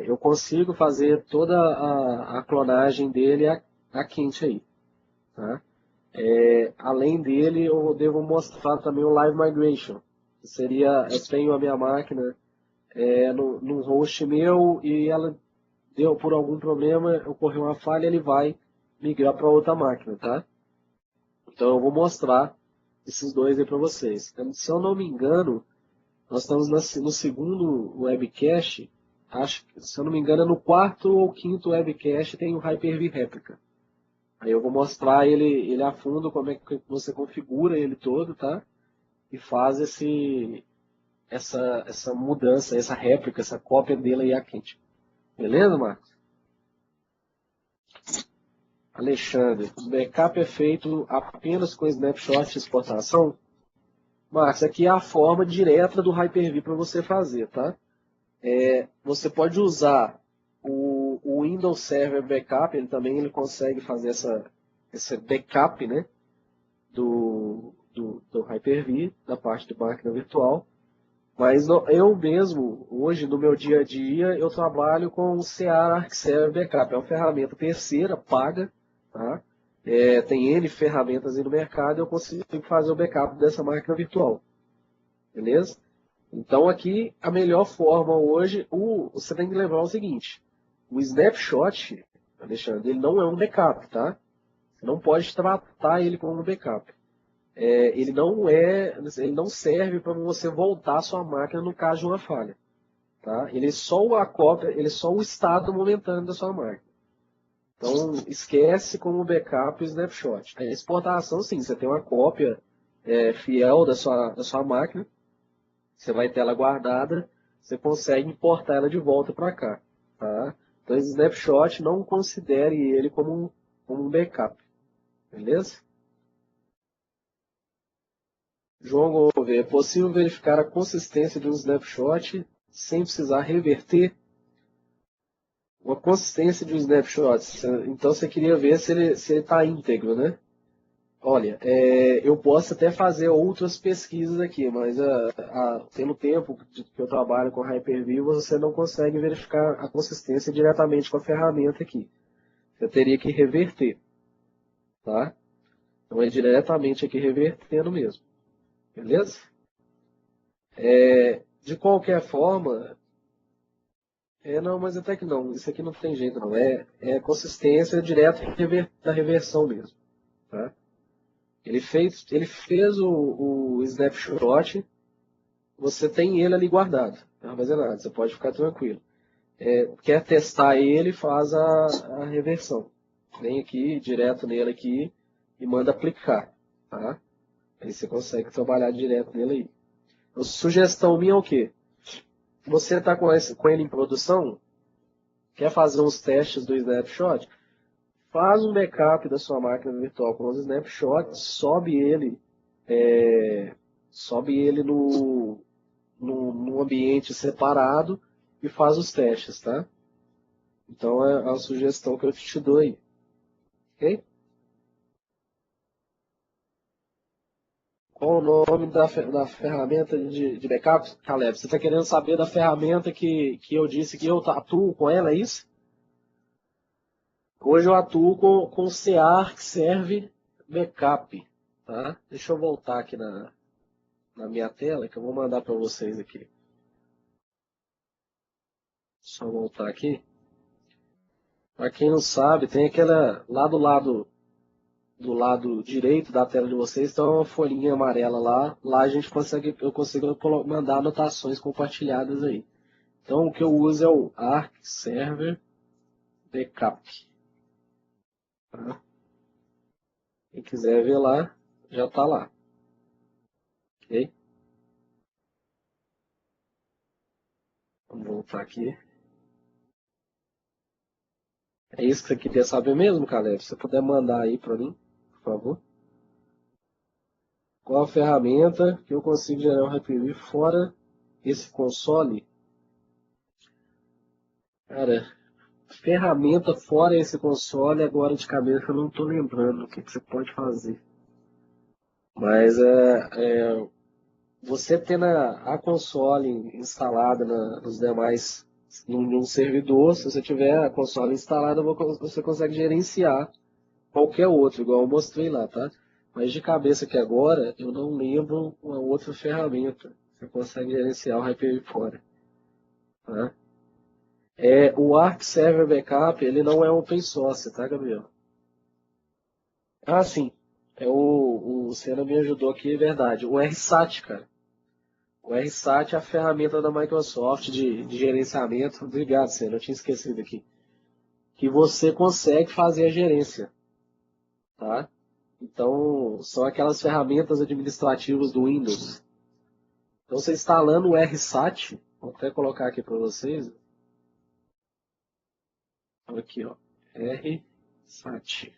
Eu consigo fazer toda a clonagem dele a quente aí. Tá? Além dele, eu devo mostrar também o Live Migration. Que seria, eu tenho a minha máquina no host meu e ela deu por algum problema, ocorreu uma falha, ele vai migrar para outra máquina, tá? Então eu vou mostrar esses dois aí para vocês. Então, se eu não me engano, nós estamos no segundo webcast, acho que, se eu não me engano, é no quarto ou quinto webcast tem o Hyper-V Replica. Aí eu vou mostrar ele a fundo, como é que você configura ele todo, tá? E faz essa mudança, essa réplica, essa cópia dele aí a quente. Beleza, Marcos? Alexandre, o backup é feito apenas com snapshot de exportação? Marcos, aqui é a forma direta do Hyper-V para você fazer, tá? Você pode usar o Windows Server Backup, ele consegue fazer esse backup, né, do Hyper-V, da parte de máquina virtual. Mas eu mesmo, hoje, no meu dia a dia, eu trabalho com o CA Arc Server Backup. É uma ferramenta terceira, paga, tá? Tem N ferramentas aí no mercado e eu consigo fazer o backup dessa máquina virtual. Beleza? Então aqui, a melhor forma hoje, você tem que lembrar o seguinte. O snapshot, Alexandre, ele não é um backup, tá? Você não pode tratar ele como um backup. Ele não serve para você voltar a sua máquina no caso de uma falha. Tá? Ele é só a cópia, ele é só o estado momentâneo da sua máquina. Então, esquece como backup o snapshot. A exportação, sim, você tem uma cópia fiel da sua máquina, você vai ter ela guardada, você consegue importar ela de volta para cá. Tá? Então, esse snapshot, não considere ele como um backup. Beleza? João Gouveia, é possível verificar a consistência de um snapshot sem precisar reverter? Uma consistência de um snapshot. Então você queria ver se ele está íntegro, né? Olha, eu posso até fazer outras pesquisas aqui, mas pelo tempo que eu trabalho com Hyper-V, você não consegue verificar a consistência diretamente com a ferramenta aqui. Você teria que reverter, tá? Então é diretamente aqui revertendo mesmo, beleza? De qualquer forma, não, mas até que não, isso aqui não tem jeito não, é consistência direta da reversão mesmo, tá? Ele fez o snapshot, você tem ele ali guardado, não vai fazer nada, você pode ficar tranquilo. Quer testar ele, faz a reversão. Vem aqui, direto nele aqui, e manda aplicar, tá? Aí você consegue trabalhar direto nele aí. A sugestão minha é o quê? Você está com ele em produção, quer fazer uns testes do snapshot, faz um backup da sua máquina virtual com os snapshots, sobe ele num ambiente separado e faz os testes, tá? Então é a sugestão que eu te dou aí, ok? Qual o nome da ferramenta de backup, Caleb? Você está querendo saber da ferramenta que eu disse que eu atuo com ela, é isso? Hoje eu atuo com o CARC Serve Backup, tá? Deixa eu voltar aqui na minha tela que eu vou mandar para vocês aqui. Só voltar aqui. Para quem não sabe, tem aquela lá do lado direito da tela de vocês, tem uma folhinha amarela lá. Lá eu consigo mandar anotações compartilhadas aí. Então o que eu uso é o Arc Server Backup. Tá? Quem quiser ver lá, já está lá. Ok? Vamos voltar aqui. É isso que você queria saber mesmo, Caleb? Se você puder mandar aí para mim, por favor. Qual a ferramenta que eu consigo gerar um Hyper-V fora esse console? Cara, ferramenta fora esse console, agora de cabeça eu não estou lembrando o que você pode fazer. Mas você tendo a console instalada nos demais, num servidor, se você tiver a console instalada, você consegue gerenciar qualquer outro, igual eu mostrei lá, tá? Mas de cabeça aqui agora, eu não lembro uma outra ferramenta. Você consegue gerenciar o Hyper-V fora, tá? O Arc Server Backup, ele não é open source, tá, Gabriel? Ah, sim. O Senna me ajudou aqui, é verdade. O RSAT, cara. O RSAT é a ferramenta da Microsoft de gerenciamento. Obrigado, Senna, eu tinha esquecido aqui. Que você consegue fazer a gerência, tá? Então, são aquelas ferramentas administrativas do Windows. Então, você instalando o RSAT, vou até colocar aqui para vocês. Aqui, ó. RSAT.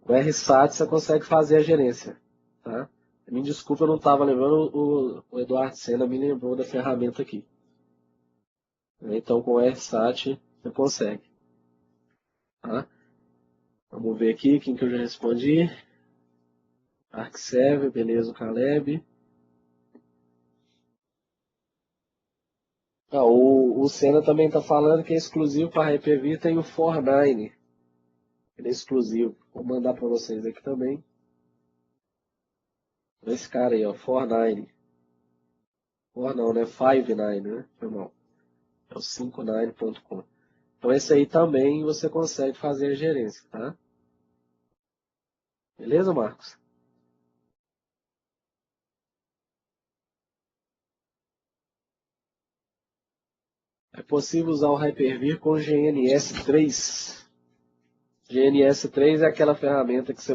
O RSAT você consegue fazer a gerência, tá? Me desculpa, eu não estava lembrando, o Eduardo Sena me lembrou da ferramenta aqui. Então, com o RSAT você consegue, tá? Vamos ver aqui quem que eu já respondi. ArcServe, beleza, o Caleb. O Senna também está falando que é exclusivo para Hyper-V, tem o Fornine. Ele é exclusivo. Vou mandar para vocês aqui também. Esse cara aí, ó, Fornine. For não, né? 59, né? Foi mal. É o 59.com. Então esse aí também você consegue fazer a gerência, tá? Beleza, Marcos? É possível usar o Hyper-V com GNS3. GNS3 é aquela ferramenta que você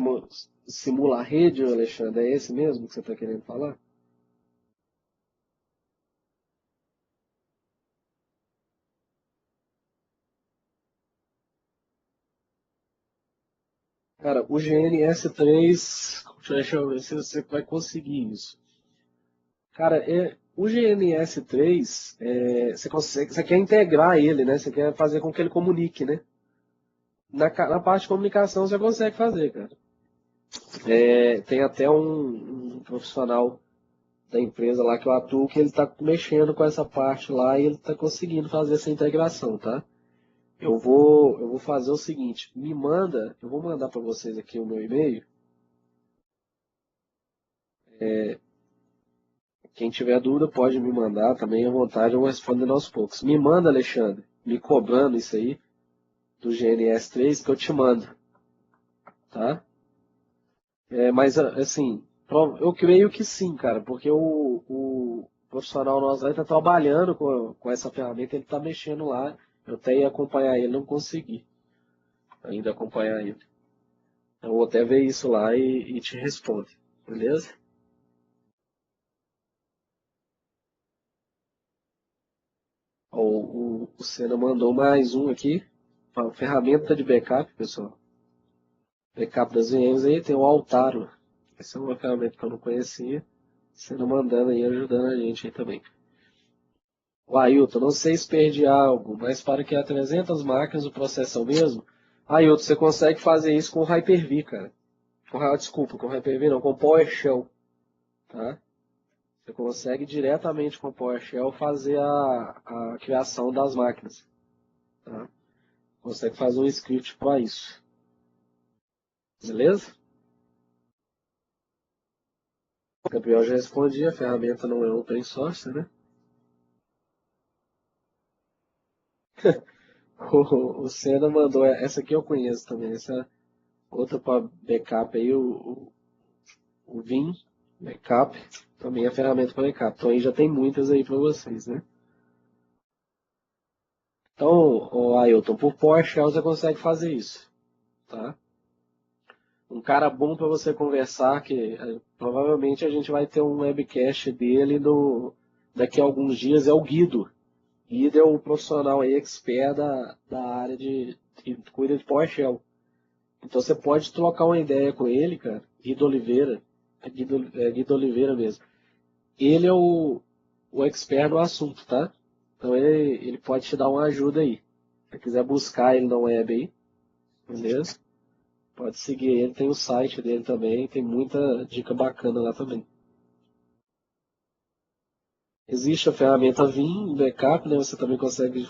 simula a rede, Alexandre. É esse mesmo que você está querendo falar? Cara, o GNS3, deixa eu ver se você vai conseguir isso. Cara, o GNS3, você quer integrar ele, né? Você quer fazer com que ele comunique, né? Na parte de comunicação você consegue fazer, cara. Tem até um profissional da empresa lá que eu atuo que ele está mexendo com essa parte lá e ele está conseguindo fazer essa integração, tá? Eu vou fazer o seguinte, eu vou mandar para vocês aqui o meu e-mail. Quem tiver dúvida pode me mandar também à vontade, eu vou respondendo aos poucos. Me manda, Alexandre, me cobrando isso aí do GNS3 que eu te mando, tá? Mas assim, eu creio que sim, cara, porque o profissional nosso aí está trabalhando com essa ferramenta, ele está mexendo lá. Eu até ia acompanhar ele, não consegui ainda acompanhar ele. Eu vou até ver isso lá e te respondo, beleza? Ó, o Senna mandou mais um aqui. a ferramenta de backup, pessoal. Backup das VMs aí tem o Altaro. Essa é uma ferramenta que eu não conhecia. Sendo mandando aí, ajudando a gente aí também. O Ailton, não sei se perdi algo, mas para que há 300 máquinas o processo é o mesmo? Ailton, você consegue fazer isso com o Hyper-V, cara. Desculpa, com o Hyper-V não, com o PowerShell, tá? Você consegue diretamente com o PowerShell fazer a criação das máquinas, tá? Consegue fazer um script para isso. Beleza? O Gabriel já respondi, a ferramenta não é open source, né? O Senna mandou, essa aqui eu conheço também, essa outra para backup aí, o Vim Backup, também é ferramenta para backup. Então aí já tem muitas aí para vocês, né? Então, Ailton, por PowerShell você consegue fazer isso, tá? Um cara bom para você conversar, que provavelmente a gente vai ter um webcast dele daqui a alguns dias, é o Guido. Guido é o profissional aí, expert da área que cuida de PowerShell. Então você pode trocar uma ideia com ele, cara. Guido Oliveira. Guido Oliveira mesmo. Ele é o expert no assunto, tá? Então ele pode te dar uma ajuda aí. Se você quiser buscar ele na web aí, beleza? Pode seguir ele, tem o site dele também, tem muita dica bacana lá também. Existe a ferramenta Vim Backup, né? Você também consegue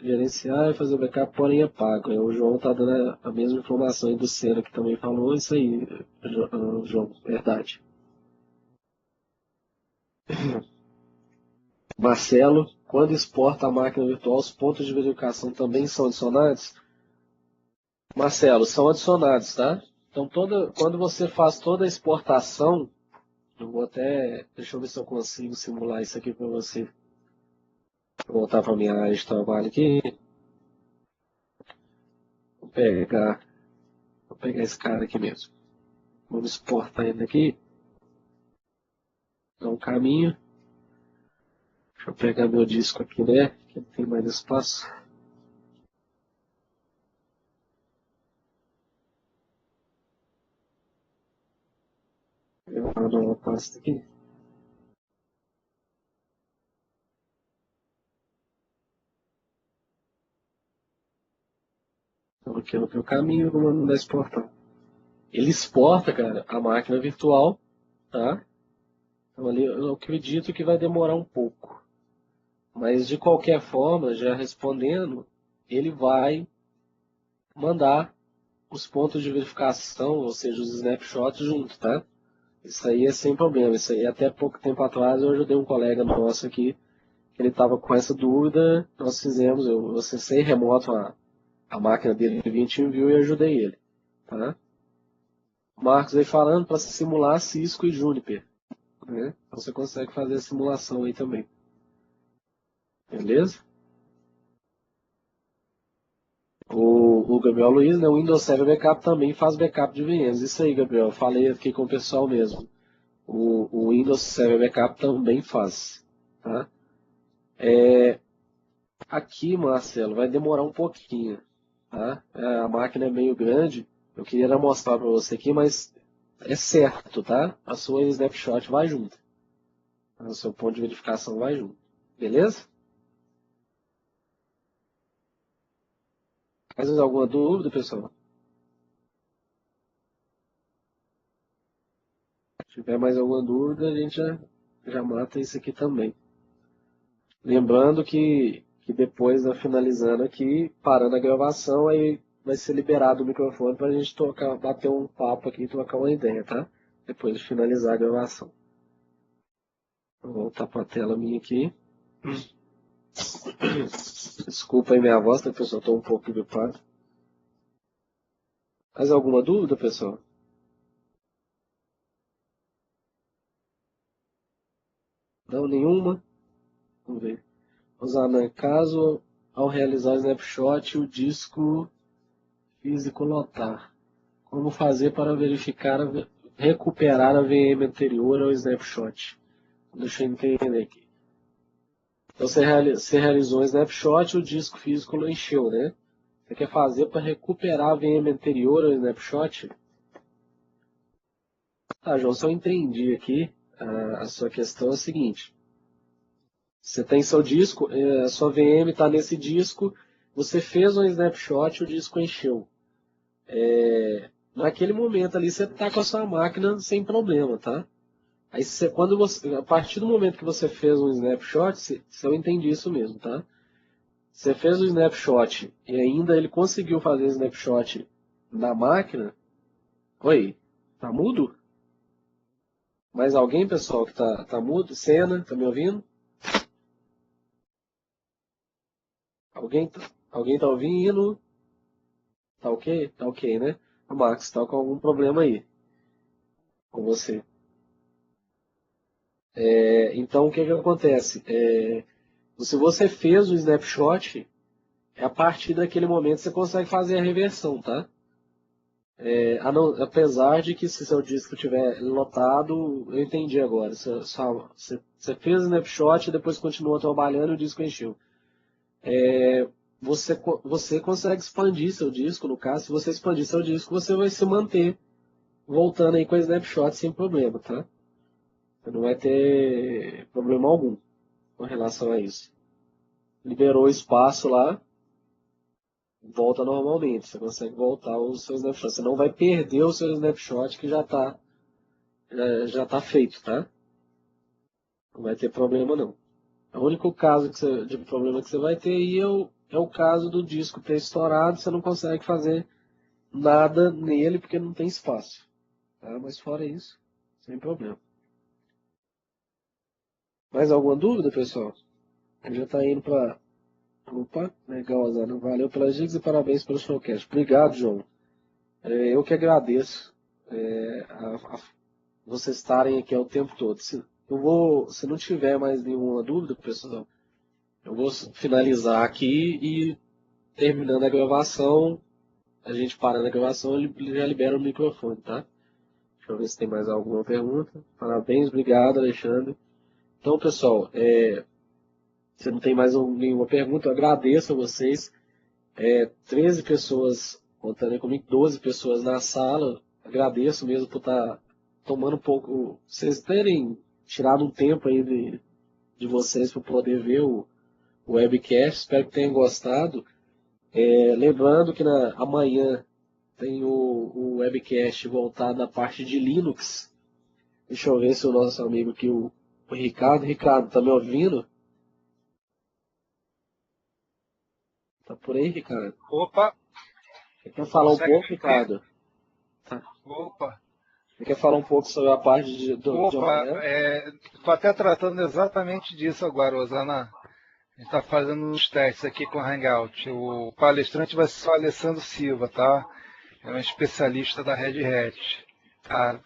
gerenciar e fazer o backup, porém é pago. O João está dando a mesma informação aí do Cera, que também falou isso aí, João, verdade. Marcelo, quando exporta a máquina virtual, os pontos de verificação também são adicionados? Marcelo, são adicionados, tá? Então, quando você faz toda a exportação, eu vou até, deixa eu ver se eu consigo simular isso aqui para você. Vou voltar para minha área de trabalho aqui. Vou pegar esse cara aqui mesmo. Vamos exportar ele aqui. Dá um caminho. Deixa eu pegar meu disco aqui, né? Que tem mais espaço. Eu vou dar uma pasta aqui. Então aqui é o meu caminho, vou mandar exportar. Ele exporta, cara, a máquina virtual, tá? Então ali eu acredito que vai demorar um pouco. Mas de qualquer forma, já respondendo, ele vai mandar os pontos de verificação, ou seja, os snapshots junto, tá? Isso aí é sem problema. Isso aí até pouco tempo atrás eu ajudei um colega nosso aqui, que ele estava com essa dúvida, nós fizemos, eu acessei remoto a máquina dele de 21 viu e ajudei ele, tá? Marcos aí falando para simular Cisco e Juniper, né? Então você consegue fazer a simulação aí também, beleza? O Gabriel Luiz, né, o Windows Server Backup também faz backup de VMs. Isso aí, Gabriel, eu falei aqui com o pessoal mesmo. O Windows Server Backup também faz, tá? Aqui, Marcelo, vai demorar um pouquinho, tá? A máquina é meio grande. Eu queria mostrar para você aqui, mas é certo, tá? A sua snapshot vai junto. O seu ponto de verificação vai junto. Beleza? Mais alguma dúvida, pessoal? Se tiver mais alguma dúvida, a gente já mata isso aqui também. Lembrando que depois, finalizando aqui, parando a gravação, aí vai ser liberado o microfone para a gente bater um papo aqui e trocar uma ideia, tá? Depois de finalizar a gravação. Vou voltar para a tela minha aqui. Desculpa aí minha voz, tá, pessoal? Estou um pouco gripado. Mais alguma dúvida, pessoal? Não, nenhuma? Vamos ver. Rosana, caso ao realizar o snapshot, o disco físico lotar, como fazer para verificar, recuperar a VM anterior ao snapshot? Deixa eu entender aqui. Então você realizou o snapshot e o disco físico não encheu, né? Você quer fazer para recuperar a VM anterior ao snapshot? Tá, João, se eu entendi aqui, a sua questão é a seguinte. Você tem seu disco, a sua VM está nesse disco, você fez um snapshot e o disco encheu. Naquele momento ali você está com a sua máquina sem problema, tá? Aí a partir do momento que você fez um snapshot, se eu entendi isso mesmo, tá? Você fez o snapshot e ainda ele conseguiu fazer o snapshot na máquina. Oi, tá mudo? Mais alguém, pessoal, que tá mudo? Cena, tá me ouvindo? Alguém tá ouvindo? Tá ok? Tá ok, né? O Max tá com algum problema aí com você. Então, o que que acontece? Se você fez o snapshot, a partir daquele momento você consegue fazer a reversão, tá? Apesar de que se seu disco estiver lotado, eu entendi agora. Você fez o snapshot e depois continuou trabalhando e o disco encheu. Você consegue expandir seu disco, no caso, se você expandir seu disco, você vai se manter voltando aí com o snapshot sem problema, tá? Você não vai ter problema algum com relação a isso. Liberou o espaço lá, volta normalmente. Você consegue voltar o seu snapshot. Você não vai perder o seu snapshot que já tá feito, tá? Não vai ter problema não. O único caso de problema que você vai ter aí é o caso do disco ter estourado, você não consegue fazer nada nele porque não tem espaço. Tá? Mas fora isso, sem problema. Mais alguma dúvida, pessoal? Já está indo para... Opa, legal, Zana. Valeu pelas dicas e parabéns pelo showcast. Obrigado, João. Eu que agradeço vocês estarem aqui o tempo todo. Se não tiver mais nenhuma dúvida, pessoal, eu vou finalizar aqui e terminando a gravação, a gente para na gravação e já libera o microfone, tá? Deixa eu ver se tem mais alguma pergunta. Parabéns, obrigado, Alexandre. Então, pessoal, se não tem mais nenhuma pergunta, eu agradeço a vocês. 13 pessoas, contando aí comigo, 12 pessoas na sala. Agradeço mesmo por estar tomando um pouco, vocês terem tirado um tempo aí de vocês para poder ver o webcast. Espero que tenham gostado. Lembrando que amanhã tem o webcast voltado à parte de Linux. Deixa eu ver se o nosso amigo aqui, o Ricardo. Ricardo, tá me ouvindo? Tá por aí, Ricardo? Opa, Você quer falar um consegue pouco, me ouvir? Ricardo? Tá. Opa, Você quer falar um pouco sobre a parte de opa, amanhã? estou até tratando exatamente disso agora, Rosana. A gente está fazendo uns testes aqui com o Hangout. O palestrante vai ser o Alessandro Silva, tá? É um especialista da Red Hat, tá?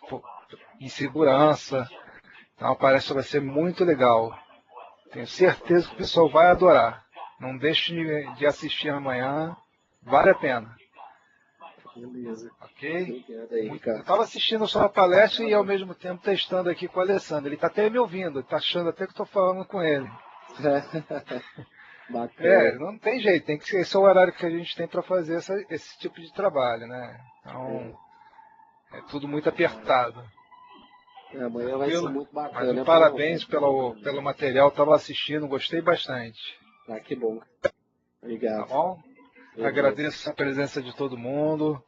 Em segurança. Então a palestra vai ser muito legal. Tenho certeza que o pessoal vai adorar. Não deixe de assistir amanhã, vale a pena. Beleza. Ok? Obrigado aí, Eu Ricardo. estava assistindo só a palestra e ao mesmo tempo testando aqui com o Alessandro. Ele está até me ouvindo, está achando até que estou falando com ele. Bacana. Não tem jeito, tem que ser esse é o horário que a gente tem para fazer esse tipo de trabalho, né? Então, é tudo muito apertado. Amanhã vai ser Tranquilo? muito Mas bacana. parabéns pelo material, estava assistindo, gostei bastante. Ah, que bom. Tá Obrigado. bom? Beleza. Agradeço a presença de todo mundo.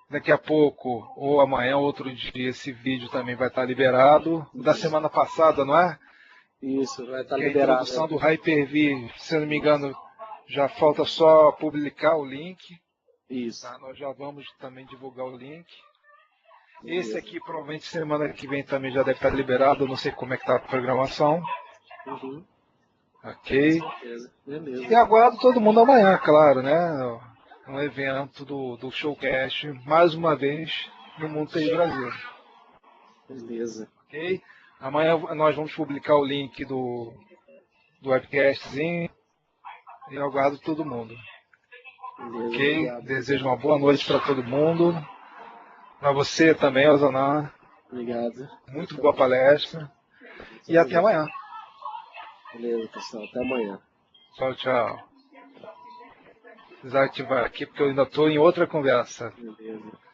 Daqui a pouco, ou amanhã, ou outro dia, esse vídeo também vai estar liberado. Da semana passada, não é? Isso, vai estar Que é a liberado. introdução do Hyper-V, se eu não me engano, já falta só publicar o link. Isso. Tá? Nós já vamos também divulgar o link. Beleza. Esse aqui provavelmente semana que vem também já deve estar liberado, eu não sei como é que está a programação. Uhum. Ok? Com certeza. Beleza. E aguardo todo mundo amanhã, claro, né? Um evento do Showcast, mais uma vez, no Mundo TI Brasil. Beleza. Ok? Amanhã nós vamos publicar o link do webcastzinho e eu aguardo todo mundo. Beleza. Ok? Obrigado. Desejo uma boa noite para todo mundo. Para você também, Osana. Obrigado. Muito boa palestra. E até amanhã. Beleza, pessoal. Até amanhã. Tchau, tchau. desativar aqui, porque eu ainda estou em outra conversa. Beleza.